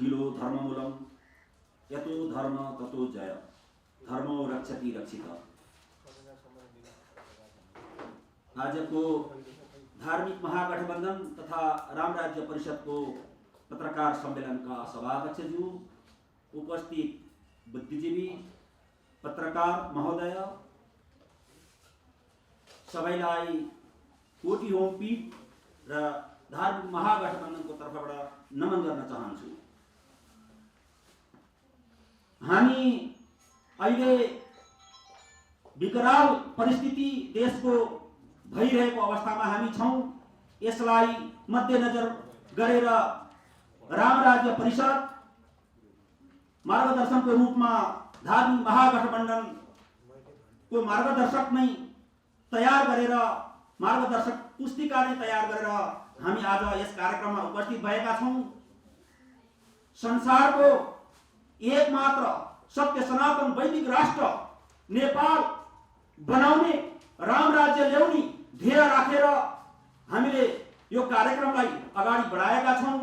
अखिलो धर्ममूलम यतो धर्म ततो जय धर्मो रक्षति रक्षित। आजको धार्मिक महागठबन्धन तथा राम राज्य परिषदको पत्रकार सम्मेलनका सभाध्यक्षज्यू, उपस्थित बुद्धिजीवी पत्रकार महोदय, सबैलाई कोटी होमपीठ र धार्मिक महागठबन्धनको तर्फबाट नमन गर्न चाहन्छु। हामी अहिले विकराल परिस्थिति देशको भइरहेको अवस्थामा हामी छौं। यसलाई मध्यनजर गरेर राम राज्य परिषद मार्गदर्शनको रूपमा धार्मिक महागठबन्धनको मार्गदर्शक नै तयार गरेर मार्गदर्शक पुस्तिका नै तयार गरेर हामी आज यस कार्यक्रममा उपस्थित भएका छौं। संसारको एकमात्र सत्य सनातन वैदिक राष्ट्र नेपाल बनाउने, राम राज्य ल्याउने ध्येय राखेर हामीले यो कार्यक्रमलाई अगाडि बढाएका छौं।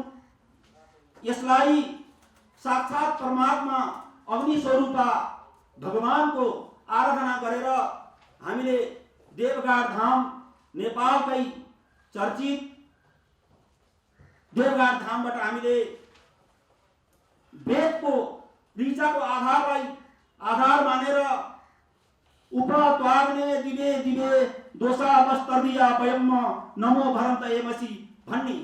यसलाई साक्षात परमात्मा अग्नि स्वरूपा भगवानको आराधना गरेर हामीले देवघाट धाम, नेपालकै चर्चित देवघाट धामबाट हामीले वेदको ऋचाको आधारलाई आधार मानेर उपत्वाग्ने दिवे दिवे दोषा मस्तर्दिया वयम नमो भरन्त एमसी भन्ने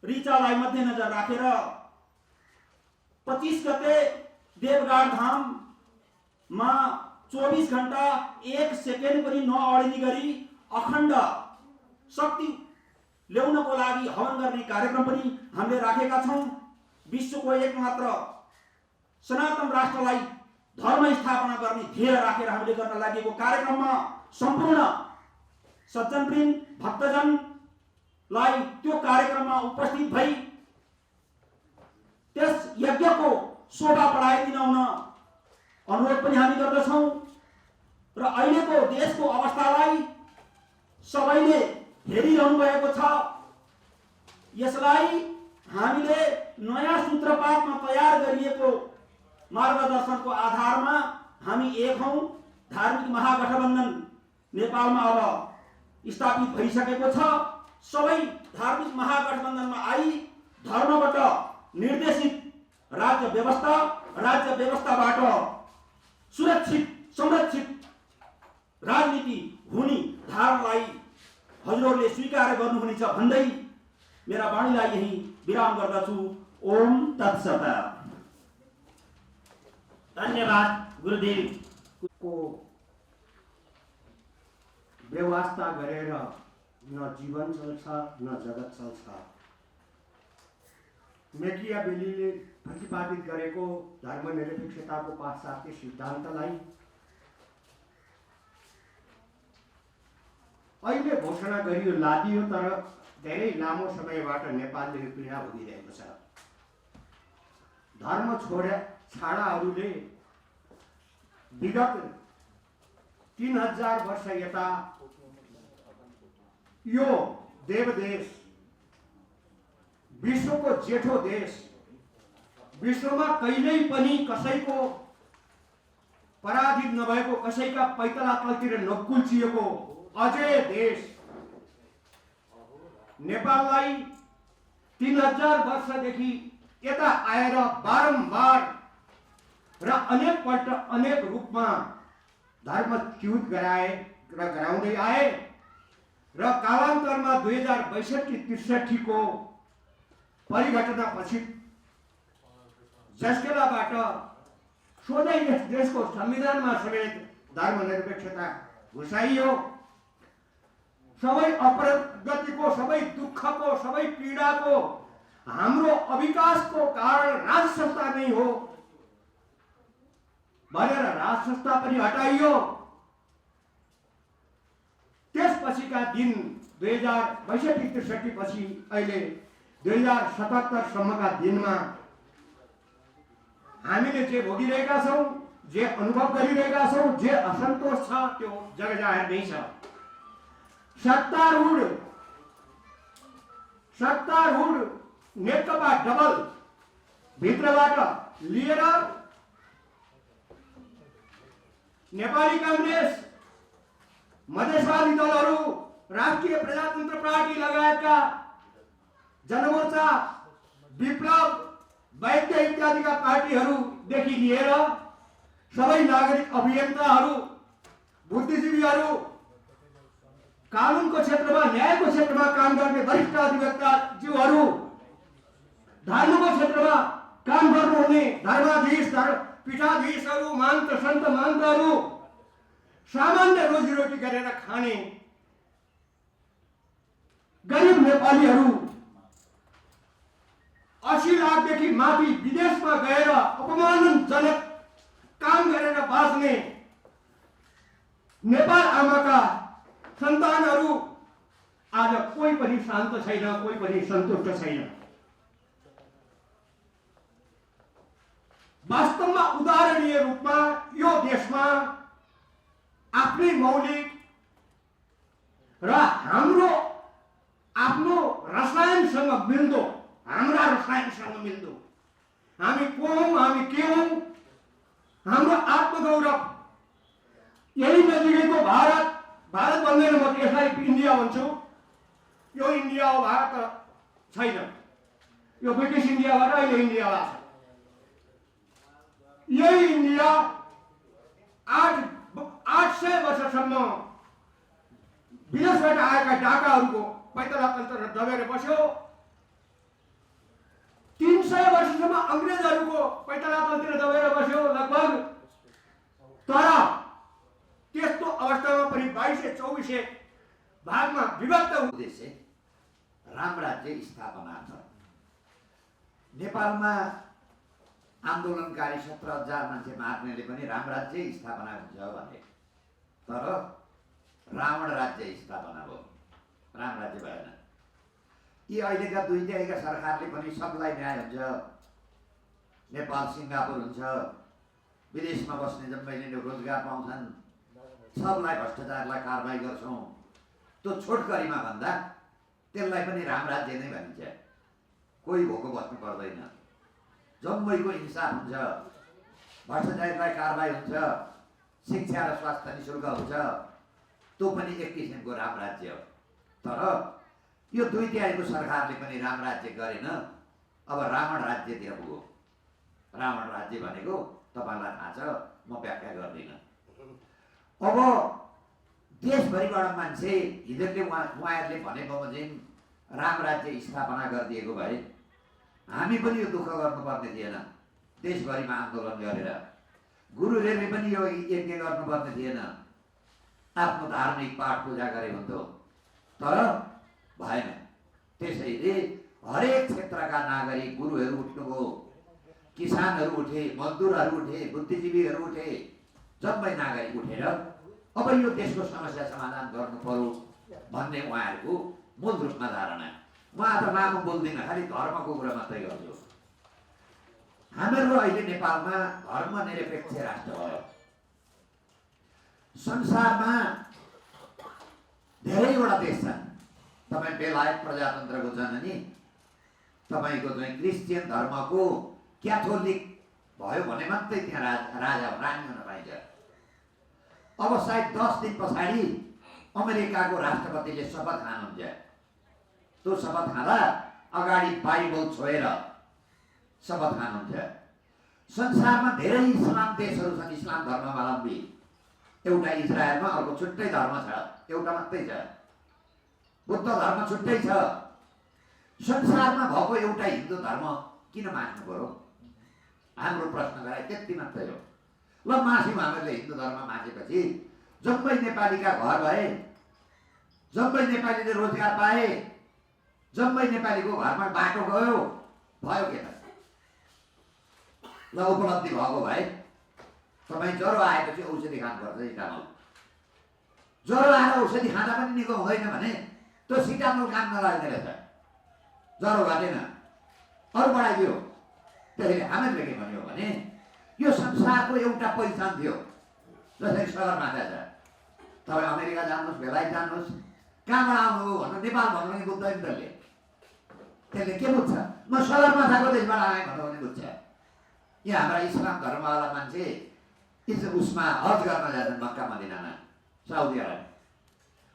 ऋचालाई मध्यनजर राखेर 25 गते देवघाट धाममा 24 घण्टा 1 सेकेन्ड पनि नअडिने गरी अखण्ड शक्ति ल्याउनको लागि हवन गर्ने कार्यक्रम पनि हामीले राखेका छौं। विश्वको एकमात्र सनातन राष्ट्रलाई धर्म स्थापना गर्ने ध्येय राखेर हामीले गर्न लागेको कार्यक्रममा सम्पूर्ण सज्जनवृन्द भक्तजनलाई त्यो कार्यक्रममा उपस्थित भई त्यस यज्ञको शोभा बढाइदिन हुन अनुरोध पनि हामी गर्दछौं। र अहिलेको देशको अवस्थालाई सबैले हेरिरहनु भएको छ। यसलाई हामीले नयाँ सूत्रपातमा तयार गरिएको मार्गदर्शनको आधारमा हामी एक हौं। धार्मिक महागठबन्धन नेपालमा अब स्थापित भइसकेको छ। सबै धार्मिक महागठबन्धनमा आई धर्मबाट निर्देशित राज्य व्यवस्थाबाट सुरक्षित संरक्षित राजनीति हुने धारणालाई हजुरहरूले स्वीकार गर्नुहुनेछ भन्दै मेरा वाणीलाई यही विराम गर्दछु। ओम तत्सत। धन्यवाद गुरुदेव को व्यवस्था गरेर न जीवन चल्छ न जगत चल्छ। मेकियावेलीले प्रतिपादित गरेको धर्मनिरपेक्षताको पाश्चात्य सिद्धान्तलाई अहिले घोषणा गरियो, लादियो, तर धेरै लामो समयबाट नेपालले पीडा भोगिरहेको छ। धर्म छाडाहरूले विगत 3000 वर्ष यता यो देवदेश, विश्वको जेठो देश, विश्वमा कहिल्यै पनि कसैको पराधीन नभएको, कसैका पैतला तलतिर नकुल्चिएको अजय देश नेपाललाई 3000 वर्षदेखि यता आएर बारम्बार र अनेक पल्ट अनेक रूपमा धर्मच्युत गराए र गराउँदै आए र कालान्तरमा 2062-63 को परिघटनापछि जसकेलाबाट सोझै यस देशको संविधानमा समेत धर्मनिरपेक्षता घुसाइयो। सबै अप्रगतिको, सबै दुःखको, सबै पीडाको, हाम्रो अविकासको कारण राज संस्था नै हो भनेर राज संस्था पनि हटाइयो। त्यसपछिका दिन 2062-63 पछि अहिले 2077 सम्मका दिनमा हामीले जे भोगिरहेका छौं, जे अनुभव गरिरहेका छौं, जे असन्तोष छ त्यो जगजाहेर नै छ। सत्तारूढ नेकपा डबल भित्रबाट लिएर नेपाली कांग्रेस, मधेसवादी दलहरू, राष्ट्रिय प्रजातन्त्र पार्टी लगायतका जनमोर्चा, विप्लव, वैद्य इत्यादिका पार्टीहरूदेखि लिएर सबै नागरिक अभियन्ताहरू, बुद्धिजीवीहरू, कानुनको क्षेत्रमा, न्यायको क्षेत्रमा काम गर्ने वरिष्ठ अधिवक्ताज्यूहरू, धर्मको क्षेत्रमा काम गर्नुहुने धर्माधीश, पीठाधीशहरू, महन्त, सन्त महन्तहरू, सामान्य रोजीरोटी गरेर खाने गरिब नेपालीहरू 80 लाखदेखि माथि विदेशमा गएर अपमानजनक काम गरेर बाँच्ने नेपाल आमाका सन्तानहरू आज कोही पनि शान्त छैन, कोही पनि सन्तुष्ट छैन। वास्तवमा उदाहरणीय रूपमा यो देशमा आफ्नै मौलिक र हाम्रो आफ्नो रसायनसँग मिल्दो, हाम्रा रसायनसँग मिल्दो, हामी को हौं, हामी के हौं, हाम्रो आत्मगौरव, यही नजिकैको भारत, भारत भन्दैन म यसलाई इन्डिया भन्छु, यो इन्डिया हो, भारत छैन, यो ब्रिटिस इन्डियाबाट अहिले इन्डिया भएको छ। यही इन्डिया 800 वर्षसम्म विदेशबाट आएका डाकाहरूको पैतला तन्त्र दबेर बस्यो। 300 वर्षसम्म अंग्रेजहरूको पैतला तन्त्र दबेर बस्यो लगभग। तर त्यस्तो अवस्थामा पनि 2200-2400 भागमा विभक्त उद्देश्य राम राज्य स्थापना छ। नेपालमा आन्दोलनकारी 17,000 मान्छे मार्नेले पनि राम राज्य स्थापना हुन्छ भने, तर रावण राज्य स्थापना भयो, राम राज्य भएन। यी अहिलेका दुईटैका सरकारले पनि सबलाई न्याय हुन्छ, नेपाल सिङ्गापुर हुन्छ, विदेशमा बस्ने जम्मैले रोजगार पाउँछन्, सबलाई भ्रष्टाचारलाई कारबाही गर्छौँ, त्यो छोटकरीमा भन्दा त्यसलाई पनि राम राज्य नै भनिन्छ। कोही भोको बस्नु पर्दैन, जम्मैको इन्साफ हुन्छ, भ्रष्टाचारलाई कारबाही हुन्छ, शिक्षा र स्वास्थ्य निःशुल्क हुन्छ, त्यो पनि एक किसिमको राम राज्य हो। तर यो दुई तिहाईको सरकारले पनि राम राज्य गरेन, अब रावण राज्यतिर पुग्यो। रावण राज्य भनेको तपाईँलाई थाहा छ, म व्याख्या गर्दिनँ। अब देशभरिबाट मान्छे हिजोले उहाँहरूले भने बमोजिम राम राज्य स्थापना गरिदिएको भए हामी पनि यो दुःख गर्नुपर्ने थिएन। देशभरिमा आन्दोलन गरेर गुरुहरूले पनि यो यज्ञ गर्नुपर्ने थिएन, आफ्नो धार्मिक पाठ पूजा गरे हुन्थ्यो, तर भएन। त्यसैले हरेक क्षेत्रका नागरिक, गुरुहरू उठ्नुभयो, किसानहरू उठे, मजदुरहरू उठे, बुद्धिजीवीहरू उठे, जम्मै नागरिक उठेर अब यो देशको समस्या समाधान गर्नु पर्यो भन्ने उहाँहरूको मूल रूपमा धारणा। म आज लामो बोल्दिनँ, खालि धर्मको कुरा मात्रै गर्छु। हाम्रो अहिले नेपालमा धर्मनिरपेक्ष राष्ट्र भयो। संसारमा धेरैवटा देश छन्। तपाईँ बेलायत प्रजातन्त्रको जननी, तपाईँको चाहिँ क्रिस्चियन धर्मको क्याथोलिक भयो भने मात्रै त्यहाँ राजा रानी हुन पाइन्छ। अब सायद 10 दिन पछाडि अमेरिकाको राष्ट्रपतिले शपथ खानुहुन्छ। त्यो शपथ खाँदा अगाडि बाइबल छोएर शपथ खानुहुन्छ। संसारमा धेरै इस्लाम देशहरू छन्, इस्लाम धर्मावलम्बी। एउटा इजरायलमा अर्को छुट्टै धर्म छ, एउटा मात्रै छ। बुद्ध धर्म छुट्टै छ। संसारमा भएको एउटा हिन्दू धर्म किन मान्नु पर्यो? हाम्रो प्रश्न गरे त्यति मात्रै हो। ल मास्यौँ, हामीले हिन्दू धर्म मानेपछि जम्मै नेपालीका घर भए, जम्मै नेपालीले रोजगार पाए, जम्मै नेपालीको घरमा बाटो गयो, भयो के त? ल उपलब्धि भएको भए तपाईँ ज्वरो आएपछि औषधि खानुपर्छ सिटामोल। ज्वरो आएर औषधि खाँदा पनि निको हुँदैन भने त्यो सिटामोल काम नलाग्ने रहेछ, ज्वरो घटेन, अरू बढाइदियो। त्यसैले हामीले के भन्यो भने यो संसारको एउटा पहिचान थियो, जसरी सगरमाथा छ। तपाईँ अमेरिका जानुहोस्, बेलायत जानुहोस्, कहाँबाट आउनु हो भन्नु, नेपाल भन्नु नि बुझ्दैन त्यसले। त्यसले के बुझ्छ? म सगरमाथाको देशबाट आएँ भन्नु भने बुझ्छ। यहाँ हाम्रा इस्लाम धर्मवाला मान्छे उसमा हज गर्न जान्छन् मक्का मदिनामा, साउदी अरब।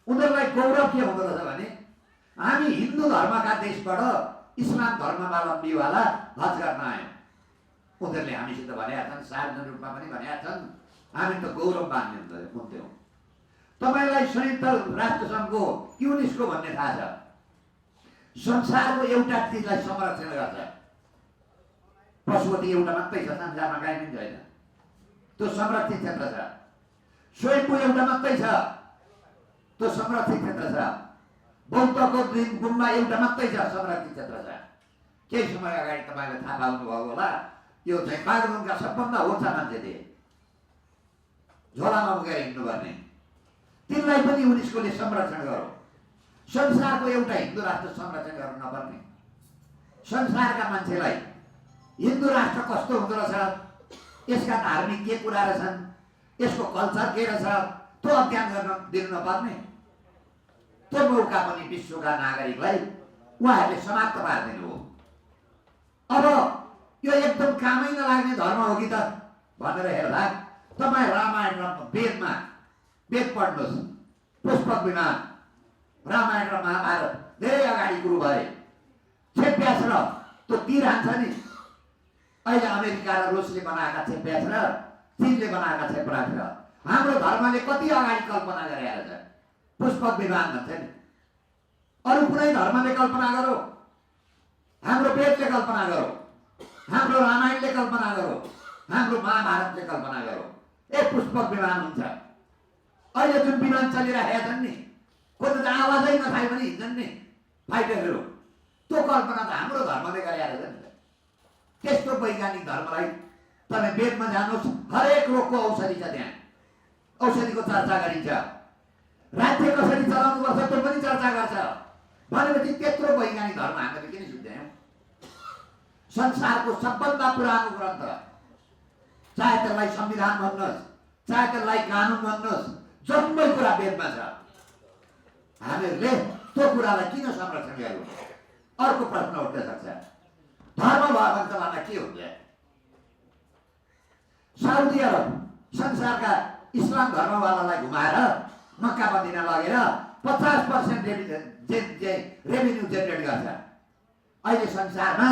उनीहरूलाई गौरव के हुँदो रहेछ भने हामी हिन्दू धर्मका देशबाट इस्लाम धर्मावलम्बीवाला हज गर्न आयौँ। उनीहरूले हामीसित भनेका छन्, सार्वजनिक रूपमा पनि भनेका छन्, हामी त गौरव मान्ने हुन्थ्यौँ। तपाईँलाई संयुक्त राष्ट्र सङ्घको युनेस्को भन्ने थाहा छ? संसारको एउटा चिजलाई संरक्षण गर्छ। पशुपति एउटा मात्रै छ, संसारमा काहीँ पनि छैन, त्यो संरक्षित क्षेत्र छ। स्वयम्भू एउटा मात्रै छ, त्यो संरक्षित क्षेत्र छ। बौद्धको गुम्बा एउटा मात्रै छ, संरक्षित क्षेत्र छ। केही समय अगाडि तपाईँले थाहा पाउनुभएको होला, यो चाहिँ बागलुङका सबभन्दा होचा मान्छे थिए, झोलामा बोकेर हिँड्नुपर्ने, तिनलाई पनि युनेस्कोले संरक्षण गरौँ। संसारको एउटा हिन्दू राष्ट्र संरक्षण गर्नु नपर्ने? संसारका मान्छेलाई हिन्दू राष्ट्र कस्तो हुँदो रहेछ, यसका धार्मिक के कुरा रहेछन्, यसको कल्चर के रहेछ, त्यो अध्ययन गर्न दिनु नपर्ने? त्यो मौका पनि विश्वका नागरिकलाई उहाँहरूले समाप्त पारिदिनु हो। अब यो एकदम कामै नलाग्ने धर्म हो कि त भनेर हेर्दा तपाईँ रामायण र वेदमा वेद पढ्नुहोस्, पुष्पक विमान, रामायण र महाभारत धेरै अगाडि गुरु भए। छेप्यास र त्यो तीर हान्छ नि, अहिले अमेरिका र रुसले बनाएका छेप्यास र चीनले बनाएका छेप्यास र हाम्रो धर्मले कति अगाडि कल्पना गरेर छ, पुष्पक विमान भन्छ नि। अरू कुनै धर्मले कल्पना गरौँ, हाम्रो वेदले कल्पना गरौँ, हाम्रो रामायणले कल्पना गरौँ, हाम्रो महाभारतले कल्पना गरौँ, पुष्पक विमान हुन्छ। अहिले जुन विमान चलिरहेका छन् नि, कोही त आवाजै नखाइ पनि हिँड्छन् नि फाइटरहरू, त्यो कल्पना त हाम्रो धर्मले गरेर छ नि। त्यस्तो वैज्ञानिक धर्मलाई तपाईँ वेदमा जानुहोस्, हरेक रोगको औषधि छ त्यहाँ, औषधिको चर्चा गरिन्छ। राज्य कसरी चलाउनुपर्छ त्यो पनि चर्चा गर्छ। भनेपछि त्यत्रो वैज्ञानिक धर्म हामीले किन सिक्दैनौँ? संसारको सबभन्दा पुरानो ग्रन्थ, चाहे त्यसलाई संविधान भन्नुहोस्, चाहे त्यसलाई कानुन भन्नुहोस्, जम्मै कुरा वेदमा छ। हामीहरूले त्यो कुरालाई किन संरक्षण गर्नु? अर्को प्रश्न उठ्न सक्छ, धर्म भयो भने तपाईँलाई के हुन्छ? साउदी अरब संसारका इस्लाम धर्मवालालाई घुमाएर मक्का मदिना लगेर 50% रेभिन्यू जेनेरेट गर्छ। अहिले संसारमा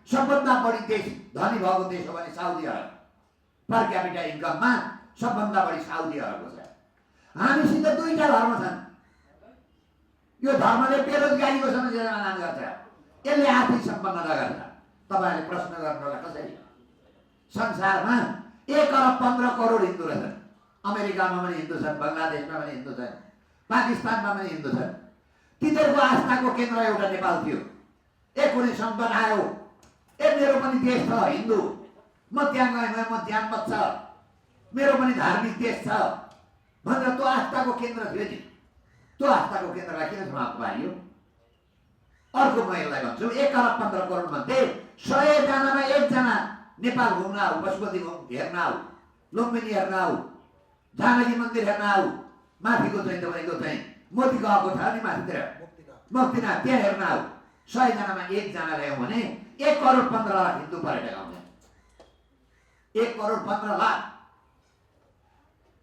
सबभन्दा बढी देश धनी भएको देश हो भने साउदी अरब, पर क्यापिटा इन्कममा सबभन्दा बढी साउदी अरबको छ। हामीसित दुईटा धर्म छन्। यो धर्मले बेरोजगारीको समस्या समाधान गर्छ, यसले आर्थिक सम्पन्नता गर्छ। तपाईँहरूले प्रश्न गर्नुहोला कसरी? संसारमा 1 अरब 15 करोड हिन्दू रहेछन्। अमेरिकामा पनि हिन्दू छन्, बङ्गलादेशमा पनि हिन्दू छन्, पाकिस्तानमा पनि हिन्दू छन्। तिनीहरूको आस्थाको केन्द्र एउटा नेपाल थियो। कुनै सङ्कट आयो, मेरो पनि देश छ हिन्दू, म त्यहाँ गएँ, म त्यहाँ मत छ, मेरो पनि धार्मिक देश छ भनेर त्यो आस्थाको केन्द्र थियो नि। त्यो आस्थाको केन्द्रलाई किन समाप्त पारियो? अर्को म यसलाई भन्छु, 1 अरब 15 करोड मध्ये 100 जनामा 1 जना नेपाल घुम्न आऊ, पशुपति हेर्न आऊ, लुम्बिनी हेर्न आऊ, जानकी मन्दिर हेर्न आऊ, माथिको चाहिँ तपाईँको चाहिँ मोती गएको छ नि माथितिर मुक्तिनाथ, त्यहाँ हेर्न आऊ। 100 जनामा 1 जना ल्यायौँ भने 1 करोड 15 लाख हिन्दू पर्यटक आउँछन्। 1 करोड 15 लाख।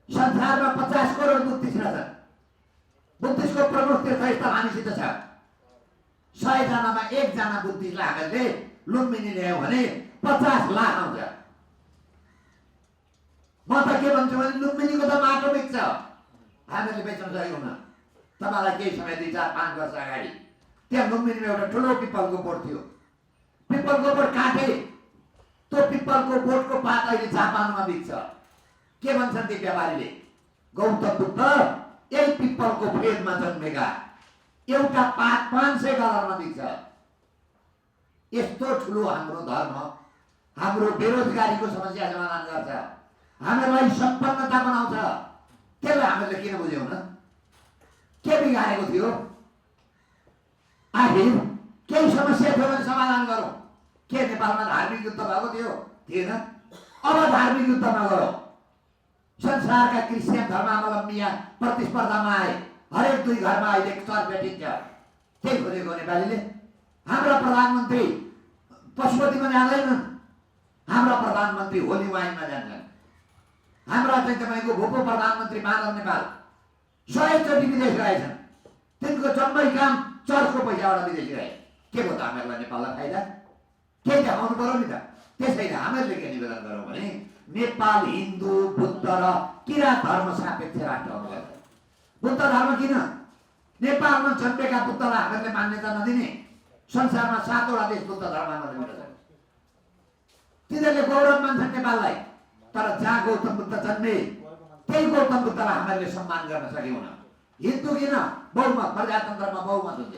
संसारमा 50 करोड बुद्धिस्ट रहेछन्। बुद्धिस्टको प्रमुख तीर्थस्थल हामीसित छ। 100 जनामा 1 जना बुद्धिस्टलाई हामीले लुम्बिनी ल्यायौँ भने 50 लाख आउँछ। म त के भन्छु भने लुम्बिनीको त माटो बिग्छ, हामीहरूले बेच्न सकेको हुन। तपाईँलाई केही समय 2-4-5 वर्ष अगाडि त्यहाँ लुम्बिनीमा एउटा ठुलो पिपलको बोट थियो। पिपलको बोट काटे, त्यो पिपलको बोटको पात अहिले जापानमा बिग्छ। के भन्छन् ती व्यापारीले? गौतम बुद्ध यही पिपलको फेदमा जन्मेका, एउटा पात $500 बिग्छ। यस्तो ठुलो हाम्रो धर्म हाम्रो बेरोजगारीको समस्या समाधान गर्छ, हामीलाई सम्पन्नता बनाउँछ। त्यसलाई हामीले किन बुझ्यौँ न? के बिगारेको थियो? आखिर केही समस्या थियो भने समाधान गरौँ। के नेपालमा धार्मिक युद्ध भएको थियो? थिएन। अब धार्मिक युद्धमा गरौँ। संसारका क्रिस्चियन धर्मावलम्बी यहाँ प्रतिस्पर्धामा आए, हरेक 2 घरमा अहिले चर्च भेटिन्छ। त्यही खोजेको नेपालीले। हाम्रा प्रधानमन्त्री पशुपतिमा जाँदैनन्, हाम्रा प्रधानमन्त्री होली वाइनमा जान्छन्। हाम्रा चाहिँ तपाईँको भूपो प्रधानमन्त्री माधव नेपाल 100 चोटि विदेश गएछन्। तिनको जम्मै काम चर्चको पैसाबाट विदेश गए। के भयो त हामीहरूलाई नेपाललाई फाइदा? केही देखाउनु पर्यो नि त। त्यसैले हामीहरूले के निवेदन गरौँ भने नेपाल हिन्दू, बुद्ध र किराँत धर्म सापेक्ष राष्ट्र हुनुपर्छ। बुद्ध धर्म किन? नेपालमा जन्मेका बुद्धलाई हामीहरूले मान्यता नदिने? संसारमा 7वटा देश बुद्ध धर्ममा छन्। तिनीहरूले गौरव मान्छन् नेपाललाई। तर जहाँ गौतम बुद्ध जन्मे त्यही गौतम बुद्धलाई हामीहरूले सम्मान गर्न सक्यौँ। हिन्दू किन? बहुमत, प्रजातन्त्रमा बहुमत हुन्छ।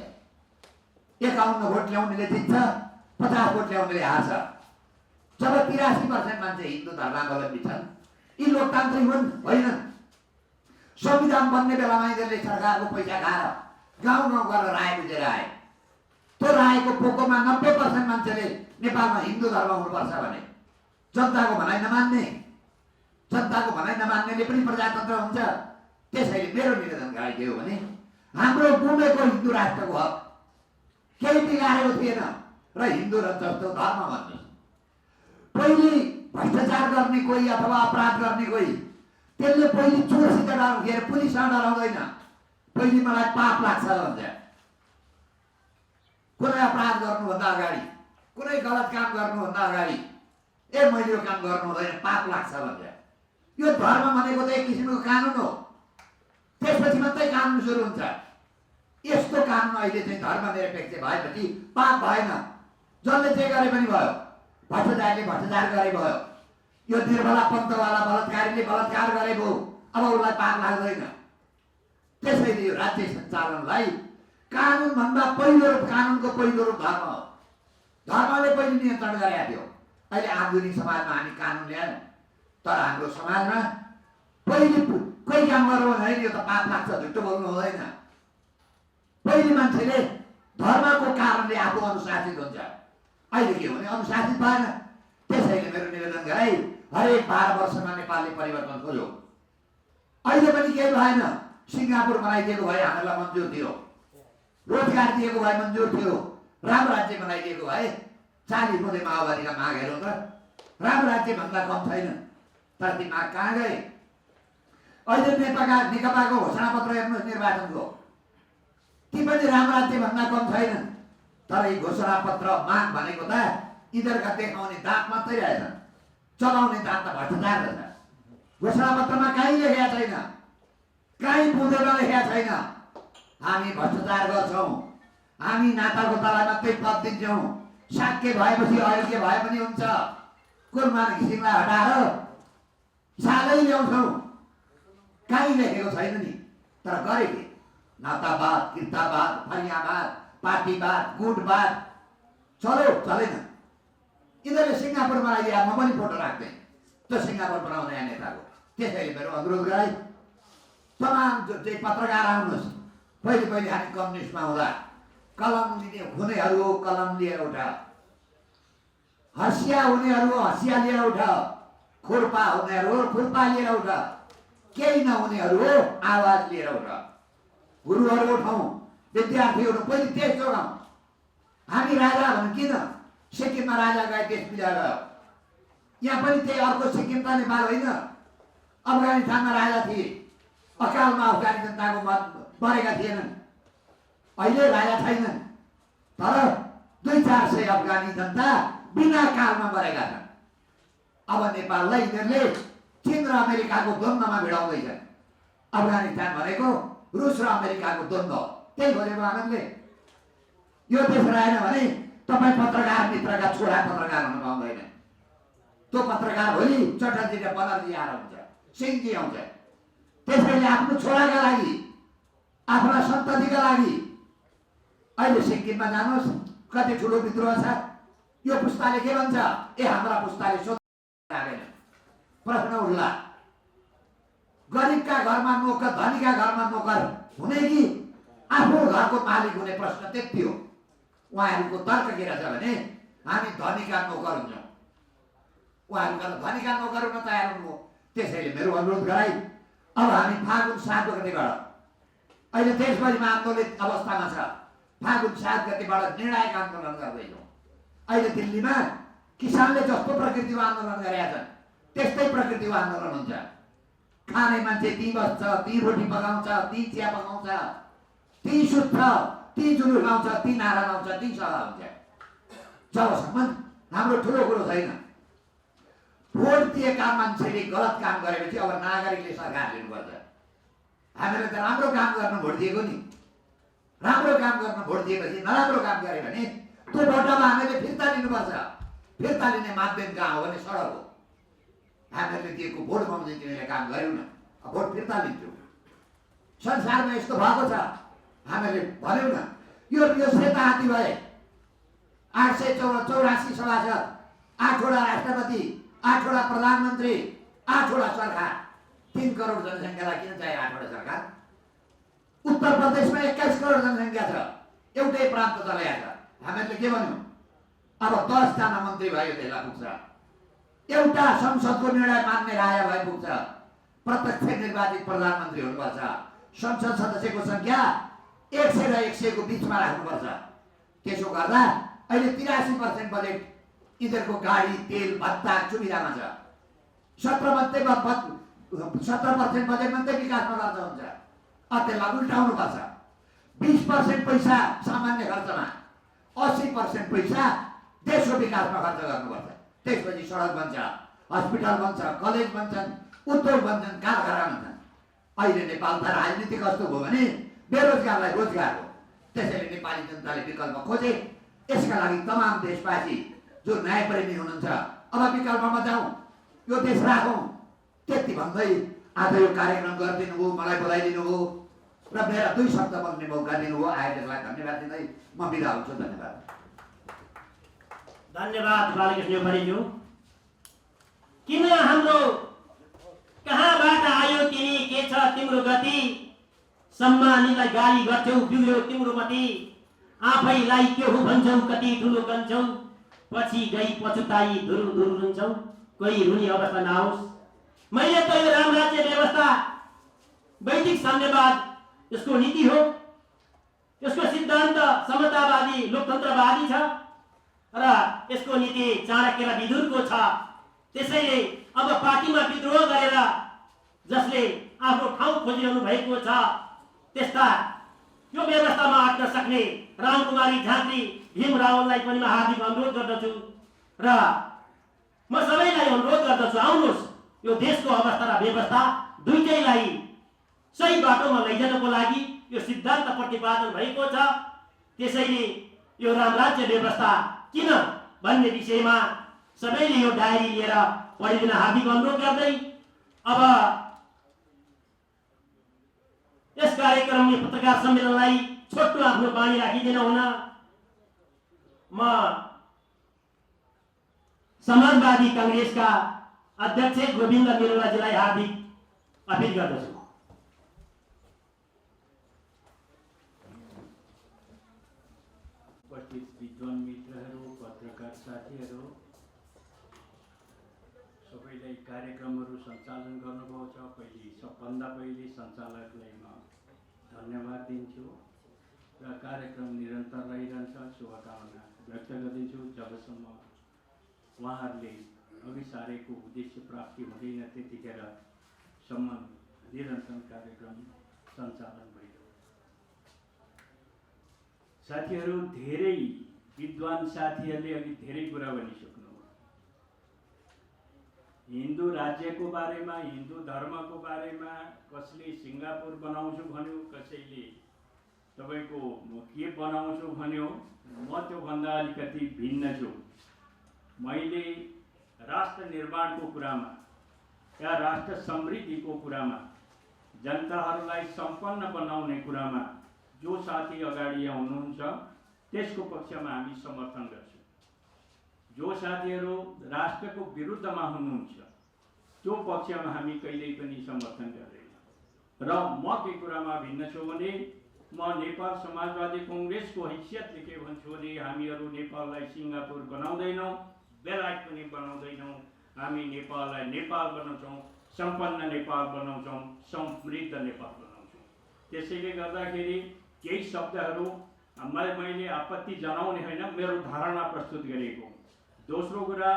51 भोट ल्याउनेले जित्छ, 50 भोट ल्याउनेले हार्छ। जब 83% मान्छे हिन्दू धर्मावलम्बी छन्, यी लोकतान्त्रिक हुन्? होइनन्। संविधान बन्ने बेलामा यिनीहरूले सरकारको पैसा खाएर गाउँ गाउँ गएर राय बुझेर आए। त्यो रायको पोकोमा 90% मान्छेले नेपालमा हिन्दू धर्म हुनुपर्छ भने जनताको भनाइ नमान्ने, जनताको भनाइ नमान्नेले पनि प्रजातन्त्र हुन्छ। त्यसैले मेरो निवेदन के हो भने हाम्रो गुमेको हिन्दू राष्ट्रको हक केही बिगारेको थिएन र हिन्दू र जस्तो धर्म भन्नु। पहिले भ्रष्टाचार गर्ने कोही अथवा अपराध गर्ने कोही त्यसले पहिले चोरसित डराउँथ्यो, पुलिससँग डराउँदैन। पहिले मलाई पाप लाग्छ भन्छ। कुनै अपराध गर्नुभन्दा अगाडि, कुनै गलत काम गर्नुभन्दा अगाडि मैले यो काम गर्नु हुँदैन, पाप लाग्छ भन्छ। यो धर्म भनेको त एक किसिमको कानुन हो। त्यसपछि मात्रै कानुन सुरु हुन्छ। यस्तो कानुन अहिले चाहिँ धर्मनिरपेक्ष भएपछि पाप भएन। जसले जे गरे पनि भयो। भ्रष्टाचारले भ्रष्टाचार गरे भयो। यो निर्मला पन्तवाला बलात्कारीले बलात्कार गरे भयो, अब उसलाई पाप लाग्दैन। त्यसैले यो राज्य सञ्चालनलाई कानुनभन्दा पहिलो रूप, कानुनको पहिलो रूप धर्म हो। धर्मले पहिले नियन्त्रण गरेका थियो। अहिले आधुनिक समाजमा हामी कानुन ल्यायौँ, तर हाम्रो समाजमा पहिले कोही काम गर्नु भने यो त पाप लाग्छ, झुट्टो बोल्नु हुँदैन। पहिले मान्छेले धर्मको कारणले आफू अनुशासित हुन्छ। अहिले के भने अनुशासित भएन। त्यसैले मेरो निवेदन गराई हरेक 12 वर्षमा नेपालले परिवर्तन खोज्यो। अहिले पनि केही भएन। सिङ्गापुर बनाइदिएको भए हामीलाई मन्जुर थियो, रोजगार दिएको भए मन्जुर थियो, राम्रो राज्य बनाइदिएको भए 40 बुँदे माओवादीका मागहरू त राम्रो राज्यभन्दा कम छैन। तर ती माग कहाँ गए? अहिले नेकपाको घोषणापत्र हेर्नुहोस् निर्वाचनको, ती पनि राम्रो राज्यभन्दा कम छैनन्। तर यी घोषणापत्र माग भनेको त यिनीहरूका देखाउने दाँत मात्रै रहेछन्, चलाउने दाँत त भ्रष्टाचार रहेछ। घोषणापत्रमा कहीँ लेखेका छैन, कहीँ बुँदेमा लेखेका छैन हामी भ्रष्टाचार गर्छौँ, हामी नातागोतालाई मात्रै पद दिन्छौँ, शाक्य भएपछि अयोग्य भए पनि हुन्छ, कुलमान घिसिङलाई हटाएर सालै ल्याउँछौँ। कहीँ लेखेको छैन नि। तर गरे के? नातावाद, किर्तावाद, फरियावाद, पार्टीवाद, गुटवाद चल्यो, चलेन। यिनीहरूले सिङ्गापुर बनाइदिए, म पनि फोटो राख्थेँ त्यो सिङ्गापुर बनाउने नेताको। त्यसैले मेरो अनुरोध गराए तमाम चाहिँ पत्रकार आउनुहोस्। पहिले पहिले हामी कम्युनिस्टमा हुँदा कलम लिने हुनेहरू कलम लिएर उठ, हँसिया हुनेहरू हँसिया लिएर उठ, खुर्पा हुनेहरू खुर्पा लिएर उठ, केही नहुनेहरू आवाज लिएर उठ। गुरुहरू उठाउँ, विद्यार्थीहरू पहिले देश जोगाउँ। हामी राजा भनौँ किन? सिक्किममा राजा गए, देश विजय गयो। यहाँ पनि त्यही अर्को सिक्किम त नेपाल होइन। अफगानिस्तानमा राजा थिए, अकालमा अफगानी जनताको मत बढेका थिएनन्। अहिले राजा छैनन्, तर 200-400 अफगानी जनता बिना कालमा मरेका छन्। अब नेपाललाई यिनीहरूले चीन र अमेरिकाको द्वन्द्वमा भिडाउँदैछन्। अफगानिस्तान भनेको रुस र अमेरिकाको द्वन्द्व, त्यही भनेको आनन्दले। यो देश रहेन भने तपाईँ पत्रकार मित्रका छोरा पत्रकार हुन पाउँदैन। त्यो पत्रकार भोलि चटर्जी र बनर्जी आएर हुन्छ, सिंहजी आउँछ। त्यसैले आफ्नो छोराका लागि, आफ्ना सन्ततिका लागि अहिले सिक्किममा जानुहोस्, कति ठुलो विद्रोह छ। यो पुस्ताले के भन्छ? हाम्रा पुस्ताले सोध्दैन। प्रश्न उठ्ला, गरिबका घरमा नोकर, धनीका घरमा नोकर हुने कि आफ्नो घरको मालिक हुने? प्रश्न त्यति हो। उहाँहरूको तर्क के रहेछ भने हामी धनीका नोकर हुन्छौँ। उहाँहरूका धनीका नोकर हुन तयार हुनुभयो। त्यसैले मेरो अनुरोध गराई अब हामी फागुन 7 गतेबाट, अहिले देशभरिमा आन्दोलित अवस्थामा छ, फागुन 7 गतेबाट निर्णायक आन्दोलन गर्दैछौँ। अहिले दिल्लीमा किसानले जस्तो प्रकृतिको आन्दोलन गरेका छन् त्यस्तै प्रकृतिको आन्दोलन हुन्छ। खाने मान्छे ती बस्छ, ती रोटी पकाउँछ, ती चिया पकाउँछ, ती सुत्छ, ती जुलुस लाउँछ, ती नारा लाउँछ, ती सभा हुन्छ। जबसम्म हाम्रो ठुलो कुरो छैन। भोट दिएका मान्छेले गलत काम गरेपछि अब नागरिकले सरकार लिनुपर्छ। हामीले त राम्रो काम गर्न भोट दिएको नि। राम्रो काम गर्न भोट दिएपछि नराम्रो काम गरे भने त्यो भोटमा हामीले फिर्ता लिनुपर्छ। फिर्ता लिने माध्यम कहाँ हो भने सडक हो। हामीले दिएको भोट पाउँदै तिमीले काम गर्यौ न, भोट फिर्ता लिन्छौ। संसारमा यस्तो भएको छ, हामीले भन्यौ न। यो सेता हात्ती भए 884 सभासद, 8वटा राष्ट्रपति, 8वटा प्रधानमन्त्री, 8वटा सरकार, 3 करोड जनसङ्ख्यालाई किन चाहियो 8वटा सरकार? उत्तर प्रदेशमा 21 करोड जनसङ्ख्या छ, एउटै प्रान्त चलाएको छ। हामीले के भन्यौँ? अब 10 जना मन्त्री भयो त्यसलाई पुग्छ। एउटा संसदको निर्णय मान्ने राय भए पुग्छ। प्रत्यक्ष निर्वाचित प्रधानमन्त्री हुनुपर्छ। संसद सदस्यको संख्या 100 र 100 को बिचमा राख्नुपर्छ। त्यसो गर्दा अहिले 83% बजेट यिनीहरूको गाडी, तेल, भत्ता सुविधामा छ। 17% बजेट मात्रै विकासमा खर्च हुन्छ। त्यसलाई उल्टाउनुपर्छ। 20% पैसा सामान्य खर्चमा, 80% पैसा देशको विकासमा खर्च गर्नुपर्छ। त्यसपछि सडक बन्छ, हस्पिटल बन्छ, कलेज बन्छन्, उद्योग बन्छन्, कारखाना बन्छन्। अहिले नेपाल त राजनीति कस्तो भयो भने बेरोजगारलाई रोजगार हो। त्यसैले नेपाली जनताले विकल्प खोजे। यसका लागि तमाम देशवासी जो न्यायप्रेमी हुनुहुन्छ अब विकल्पमा जाउँ, यो देश राखौँ। त्यति भन्दै आज यो कार्यक्रम गरिदिनु भयो, मलाई बधाई दिनुभयो र मेरा 2 शब्द बोल्ने मौका दिनुभयो। आयोजकलाई धन्यवाद दिँदै म बिदा हुन्छु। धन्यवाद। धन्यवाद बालकृष्ण योपारीज्यू। किन हाम्रो कहाँबाट आयो तिमी, के छ तिम्रो गति, सम्मानितलाई गाली गर्छौ, बिग्र्यो तिम्रो मति, आफैलाई के हो भन्छौ, कति ठुलो गन्छौ, पछि गई पछुताई धुरु धुरु रुन्छौ, कोही रुनी अवस्था नआओस्। मैले त यो राम राज्य व्यवस्था वैदिक साम्यवाद यसको नीति हो। यसको सिद्धान्त समतावादी लोकतन्त्रवादी छ र यसको नीति चाणक्य र विदुरको छ। त्यसैले अब पार्टीमा विद्रोह गरेर जसले आफ्नो ठाउँ खोजिरहनु भएको छ त्यस्ता यो व्यवस्थामा अट्न सक्ने रामकुमारी झाँक्री, भीम रावललाई पनि म हार्दिक अनुरोध गर्दछु र म सबैलाई अनुरोध गर्दछु, आउनुहोस् यो देशको अवस्था र व्यवस्था दुईटैलाई सही बाटोमा लैजानको लागि यो सिद्धान्त प्रतिपादन भएको छ। त्यसैले यो रामराज्य व्यवस्था किन भन्ने विषयमा सबैले यो डायरी लिएर पढिदिन हार्दिक अनुरोध गर्दै अब यस कार्यक्रमले पत्रकार सम्मेलनलाई छोटो आफ्नो बानी राखिदिन हुन म समाजवादी कांग्रेसका अध्यक्ष गोविन्द मेरोलाजीलाई हार्दिक अपिल गर्दछु। उपस्थित विद्वान मित्रहरू, पत्रकार साथीहरू, सबैलाई कार्यक्रमहरू सञ्चालन गर्नुभएको छ। सबभन्दा पहिले सञ्चालकलाई म धन्यवाद दिन्छु र कार्यक्रम निरन्तर रहिरहन्छ शुभकामना व्यक्त गरिदिन्छु। जबसम्म उहाँहरूले अघि सारेको उद्देश्य प्राप्ति हुँदैन त्यतिखेरसम्म निरन्तर कार्यक्रम सञ्चालन भइरह्यो। साथीहरू, धेरै विद्वान साथीहरूले अघि धेरै कुरा भनिसक्नु। हिन्दू राज्यको बारेमा, हिन्दू धर्मको बारेमा, कसले सिङ्गापुर बनाउँछु भन्यो, कसैले तपाईँको के बनाउँछु भन्यो। म त्योभन्दा अलिकति भिन्न छु। मैले राष्ट्र निर्माणको कुरामा या राष्ट्र समृद्धिको कुरामा, जनताहरूलाई सम्पन्न बनाउने कुरामा जो साथी अगाडि आउनुहुन्छ त्यसको पक्षमा हामी समर्थन गर्छौँ। जो साथीहरू राष्ट्रको विरुद्धमा हुनुहुन्छ त्यो पक्षमा हामी कहिल्यै पनि समर्थन गर्दैनौँ। र म के कुरामा भिन्न छु भने म नेपाल समाजवादी कांग्रेसको हैसियतले के भन्छु भने हामीहरू नेपाललाई सिङ्गापुर बनाउँदैनौँ, बेलायत पनि बनाउँदैनौँ। हामी नेपाललाई नेपाल बनाउँछौँ, सम्पन्न नेपाल बनाउँछौँ, समृद्ध नेपाल बनाउँछौँ। त्यसैले गर्दाखेरि केही शब्दहरू मैले आपत्ति जनाउने होइन, मेरो धारणा प्रस्तुत गरेको। दोस्रो कुरा,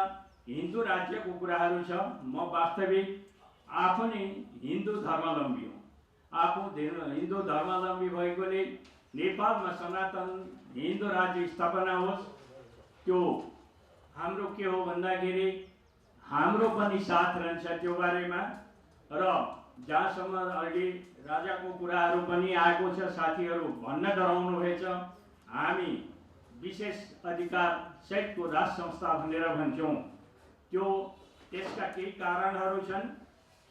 हिन्दू राज्यको कुराहरू छ। म वास्तविक आफू नै हिन्दू धर्मावलम्बी हुँ। आफू हिन्दू धर्मावलम्बी भएकोले नेपालमा सनातन हिन्दू राज्य स्थापना होस्, त्यो हाम्रो के हो भन्दाखेरि हाम्रो पनि साथ रहन्छ त्यो बारेमा। र जहाँसम्म अहिले राजाको कुराहरू पनि आएको छ, साथीहरू भन्न डराउनु भएछ, हामी विशेष अधिकार सहितको राष्ट्र संस्था भनेर भन्छौँ। त्यो त्यसका केही कारणहरू छन्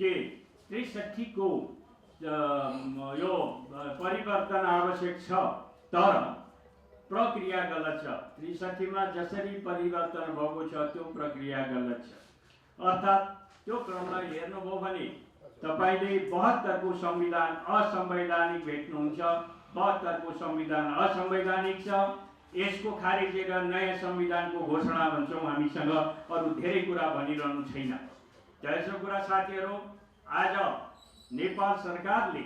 कि ६३ को यो परिवर्तन आवश्यक छ, तर प्रक्रिया गलत छ। ६३ मा जसरी परिवर्तन भएको छ त्यो प्रक्रिया गलत छ। अर्थात् त्यो क्रमलाई हेर्नुभयो भने तपाईले ७२ को संविधान असंवैधानिक भेट्नुहुन्छ। ७२ को संविधान असंवैधानिक छ। यसको खारेज गरेर नयाँ संविधानको घोषणा भन्छौँ हामीसँग, अरू धेरै कुरा भनिरहनु छैन। त्यसो कुरा साथीहरू, आज नेपाल सरकारले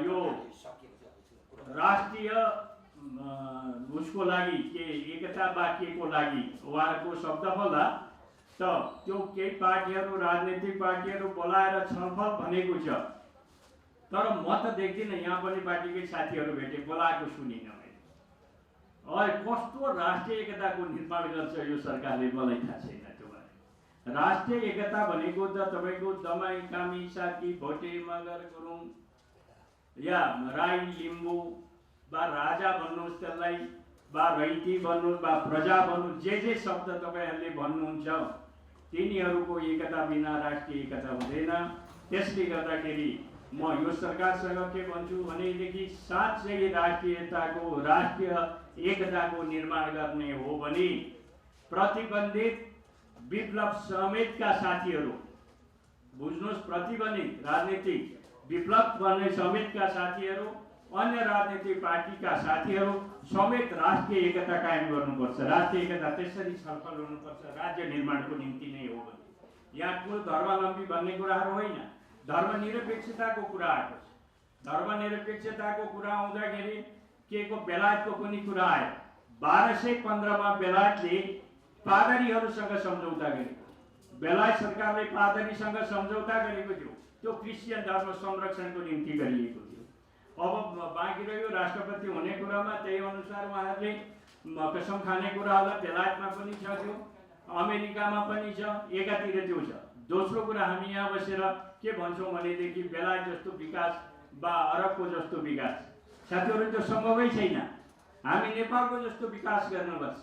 यो राष्ट्रिय उसको लागि के एकता वाक्यको लागि उहाँहरूको शब्द होला, त त्यो केही पार्टीहरू राजनीतिक पार्टीहरू बोलाएर छलफल भनेको छ, तर म त देख्दिनँ यहाँ पनि पार्टीकै साथीहरू भेटे बोलाएको सुनिनँ मैले। कस्तो राष्ट्रिय एकताको निर्माण गर्छ यो सरकारले मलाई थाहा छैन त्यो बारे। राष्ट्रिय एकता भनेको त तपाईँको दमाई कामी साकी भोटे मगर गुरुङ या राई लिम्बू बा राजा भन्नुहोस्, त्यसलाई बा रैती भन्नुहोस् बा प्रजा भन्नुहोस्, जे शब्द तपाईँहरूले भन्नुहुन्छ, तिनीहरूको एकता बिना राष्ट्रिय एकता हुँदैन। त्यसले गर्दाखेरि म यो सरकारसँग के भन्छु भनेदेखि साँच्चै राष्ट्रिय एकताको निर्माण गर्ने हो भने प्रतिबन्धित विप्लव समेतका साथीहरू, बुझ्नुहोस्, प्रतिबन्धित राजनीतिक विप्लव गर्ने समेतका साथीहरू, अन्य राजनीतिक पार्टीका साथीहरू समेत राष्ट्रिय एकता कायम गर्नुपर्छ। राष्ट्रिय एकता त्यसरी छलफल हुनुपर्छ राज्य निर्माणको निम्ति नै हो भने। यहाँ कुल धर्मावलम्बी भन्ने कुराहरू होइन, धर्मनिरपेक्षताको कुरा आएको छ। धर्मनिरपेक्षताको कुरा आउँदाखेरि के को बेलायतको पनि कुरा आयो। 1215 मा बेलायतले पादरीहरूसँग सम्झौता गरेको, बेलायत सरकारले पादरीसँग सम्झौता गरेको थियो। त्यो क्रिस्चियन धर्म संरक्षणको निम्ति गरिएको थियो। अब बाँकी रह्यो राष्ट्रपति हुने कुरामा, त्यही अनुसार उहाँहरूले कसम खाने कुरा होला। बेलायतमा पनि छ त्यो, अमेरिकामा पनि छ, एकातिर त्यो छ। दोस्रो कुरा, हामी यहाँ बसेर के भन्छौँ भनेदेखि बेलायत जस्तो विकास बा अरबको जस्तो विकास, साथीहरू त्यो सम्भवै छैन। हामी नेपालको जस्तो विकास गर्नुपर्छ।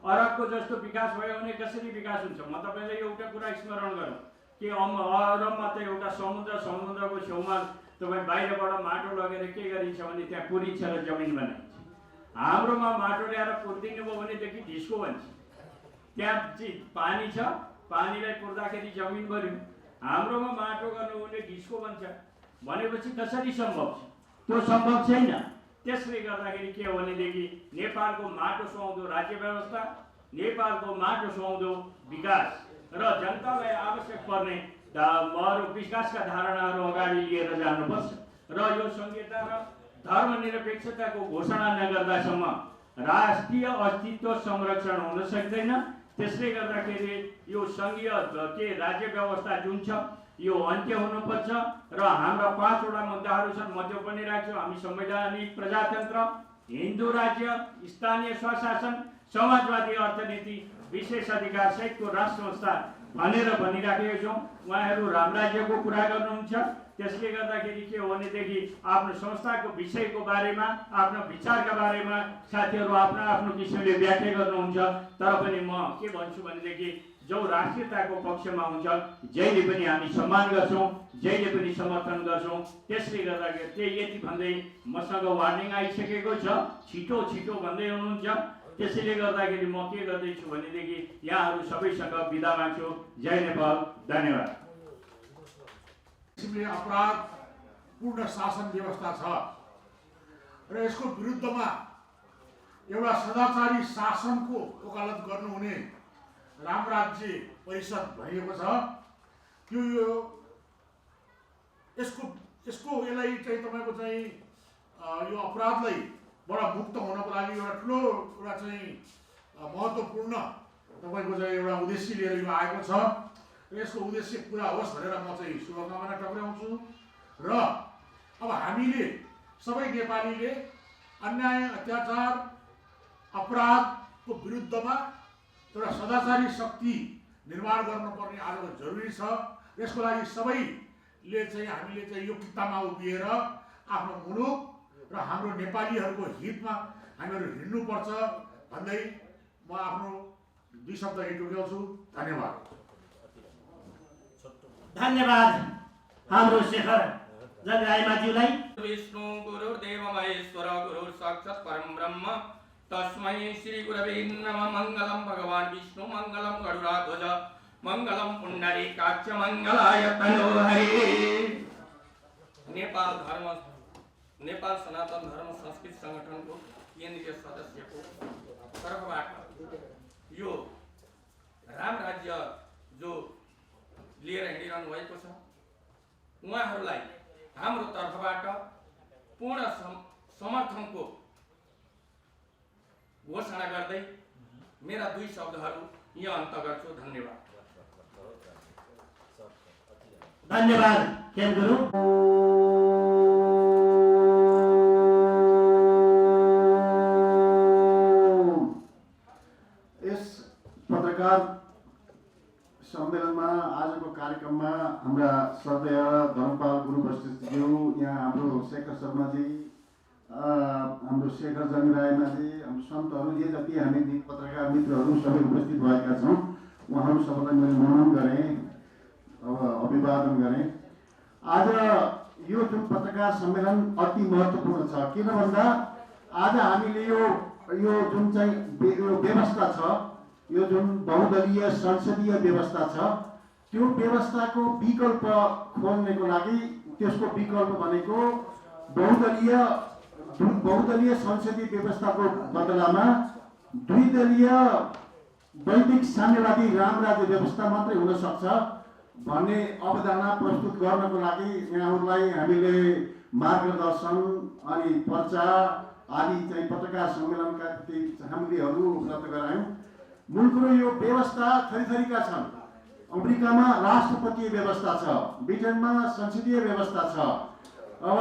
अरबको जस्तो विकास भयो भने कसरी विकास हुन्छ? म तपाईँलाई एउटा कुरा स्मरण गरौँ कि अरबमा त एउटा समुद्रको छेउमा तपाईँ बाहिरबाट माटो लगेर के गरिन्छ भने त्यहाँ पुरिन्छ र जमिन बनाइन्छ। हाम्रोमा माटो ल्याएर पुरिदिनु भयो भनेदेखि ढिस्को बन्छ। त्यहाँ चाहिँ पानी छ, पानीलाई पुर्दाखेरि जमिन बन्यो। हाम्रोमा माटो गर्नु भने ढिस्को बन्छ भनेपछि कसरी सम्भव छ? त्यो सम्भव छैन। त्यसले गर्दाखेरि के हो भनेदेखि नेपालको माटो सुहाउँदो राज्य व्यवस्था, नेपालको माटो सुहाउँदो विकास र जनतालाई आवश्यक पर्ने विकासका धारणाहरू अगाडि लिएर जानुपर्छ। र यो संहिता र धर्मनिरपेक्षताको घोषणा नगर्दासम्म राष्ट्रिय अस्तित्व संरक्षण हुन सक्दैन। त्यसले गर्दाखेरि यो संघीय के राज्य व्यवस्था जुन छ यो अन्त्य हुनुपर्छ। र हाम्रा 5 वटा मुद्दाहरू छन्, म त्यो पनि राख्छु। हामी संवैधानिक प्रजातन्त्र, हिन्दू राज्य, स्थानीय स्वशासन, समाजवादी अर्थनीति, विशेष अधिकार सहितको राष्ट्र संस्था भनेर भनिराखेका छौँ। उहाँहरू राम राज्यको कुरा गर्नुहुन्छ। त्यसले गर्दाखेरि के हो भनेदेखि आफ्नो संस्थाको विषयको बारेमा, आफ्नो विचारका बारेमा साथीहरू आफ्नो आफ्नो किसिमले व्याख्या गर्नुहुन्छ। तर पनि म के भन्छु भनेदेखि जो राष्ट्रियताको पक्षमा हुन्छ जहिले पनि हामी सम्मान गर्छौँ, जहिले पनि समर्थन गर्छौँ। त्यसले गर्दाखेरि त्यही यति भन्दै मसँग वार्निङ आइसकेको छ, छिटो छिटो भन्दै हुनुहुन्छ। त्यसैले गर्दाखेरि म के गर्दैछु भनेदेखि यहाँहरू सबैसँग बिदा माग्छु। जय नेपाल, धन्यवाद। अपराधपूर्ण शासन व्यवस्था छ र यसको विरुद्धमा एउटा सदाचारी शासनको वकालत गर्नुहुने रामराज्य परिषद भनिएको छ। यसलाई चाहिँ तपाईँको चाहिँ यो अपराधलाई बाट मुक्त हुनको लागि एउटा ठुलो एउटा चाहिँ महत्त्वपूर्ण तपाईँको चाहिँ एउटा उद्देश्य लिएर यो आएको छ र यसको उद्देश्य पुरा होस् भनेर म चाहिँ शुभकामना टक्राउँछु। र अब हामीले सबै नेपालीले अन्याय अत्याचार अपराधको विरुद्धमा एउटा सदाचारी शक्ति निर्माण गर्नुपर्ने आजको जरुरी छ। यसको लागि सबैले चाहिँ हामीले चाहिँ यो कित्तामा उभिएर आफ्नो मुलुक र हाम्रो नेपालीहरूको हितमा हामीहरू हिँड्नुपर्छ भन्दै म आफ्नो 2 शब्द यही टुङ्ग्याउँछु। धन्यवाद। धन्यवाद हाम्रो शेखर जगरायमाज्यूलाई। विष्णु गुरुर्देव महेश्वर गुरु साक्षात् परम ब्रह्म तस्मै श्री गुरवे नमः। मंगलम भगवान विष्णु मंगलम गरुड़ाध्वज मंगलम पुंडरीकाक्ष मंगलाय तनोहरि। नेपाल सनातन धर्म संस्कृति संगठनको केन्द्रीय सदस्यको तर्फबाट यो राम राज्य जो लिएर हिँडिरहनु भएको छ उहाँहरूलाई हाम्रो तर्फबाट पूर्ण समर्थनको घोषणा गर्दै मेरा 2 शब्दहरू यहाँ अन्त गर्छु। धन्यवाद। धन्यवाद खेल गुरु। यस पत्रकार सम्मेलनमा आजको कार्यक्रममा हाम्रा श्रद्धेय धर्मपाल गुरु वशिष्ठज्यू, यहाँ हाम्रो शेखर शर्माजी, हाम्रो शेखर जगरायमाजी, हाम्रो सन्तहरू, जे जति हामी पत्रकार मित्रहरू सबै उपस्थित भएका छौँ, उहाँहरू सबैलाई मैले नमन गरेँ, अभिवादन गरेँ। आज यो जुन पत्रकार सम्मेलन अति महत्त्वपूर्ण छ। किन भन्दा आज हामीले यो जुन चाहिँ यो व्यवस्था छ, यो जुन बहुदलीय संसदीय व्यवस्था छ, त्यो व्यवस्थाको विकल्प खोज्नको लागि त्यसको विकल्प भनेको बहुदलीय संसदीय व्यवस्थाको बदलामा द्विदलीय वैदिक साम्यवादी रामराज्य व्यवस्था मात्रै हुन सक्छ भन्ने अवधारणा प्रस्तुत गर्नको लागि यहाँहरूलाई हामीले मार्गदर्शन अनि पर्चा आदि चाहिँ पत्रकार सम्मेलनका सामग्रीहरू उपलब्ध गरायौँ। मूल कुरो यो व्यवस्था थरीथरीका छन्। अमेरिकामा राष्ट्रपतीय व्यवस्था छ, ब्रिटेनमा संसदीय व्यवस्था छ, अब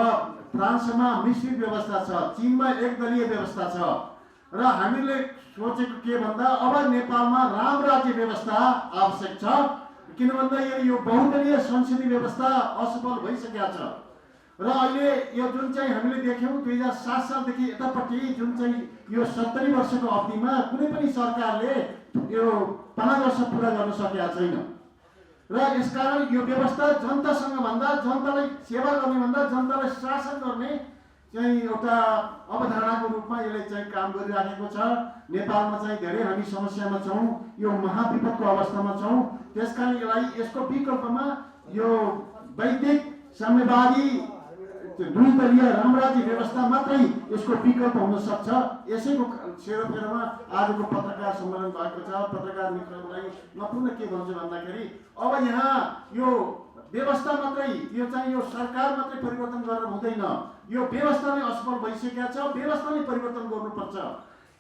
फ्रान्समा मिश्रित व्यवस्था छ, चीनमा एकदलीय व्यवस्था छ र हामीले सोचेको के भन्दा अब नेपालमा राम राज्य व्यवस्था आवश्यक छ। किन भन्दा यो बहुदलीय संसदीय व्यवस्था असफल भइसकेको छ र अहिले यो जुन चाहिँ हामीले देख्यौँ 2007 सालदेखि यतापट्टि जुन चाहिँ यो 70 वर्षको अवधिमा कुनै पनि सरकारले यो 5 वर्ष पुरा गर्न सकेका छैन र यसकारण यो व्यवस्था जनतासँग भन्दा जनतालाई सेवा गर्ने भन्दा जनतालाई शासन गर्ने चाहिँ एउटा अवधारणाको रूपमा यसले चाहिँ काम गरिराखेको छ। नेपालमा चाहिँ धेरै हामी समस्यामा छौँ, यो महाविपदको अवस्थामा छौँ। त्यसकारण यसको विकल्पमा यो वैदिक साम्यवादी द्विदलीय रामराज्य व्यवस्था मात्रै यसको विकल्प हुन सक्छ। यसैको सेरोफेरोमा आजको पत्रकार सम्मेलन भएको छ। पत्रकार मित्रहरूलाई म पुनः के भन्छु भन्दाखेरि अब यहाँ यो व्यवस्था मात्रै, यो चाहिँ यो सरकार मात्रै परिवर्तन गरेर हुँदैन, यो व्यवस्था नै असफल भइसकेको छ। व्यवस्था नै परिवर्तन गर्नुपर्छ।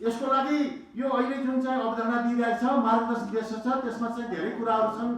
यसको लागि यो अहिले जुन चाहिँ अवधारणा दिइरहेको छ, मार्गदर्शन दिइरहेको छ, त्यसमा चाहिँ धेरै कुराहरू छन्।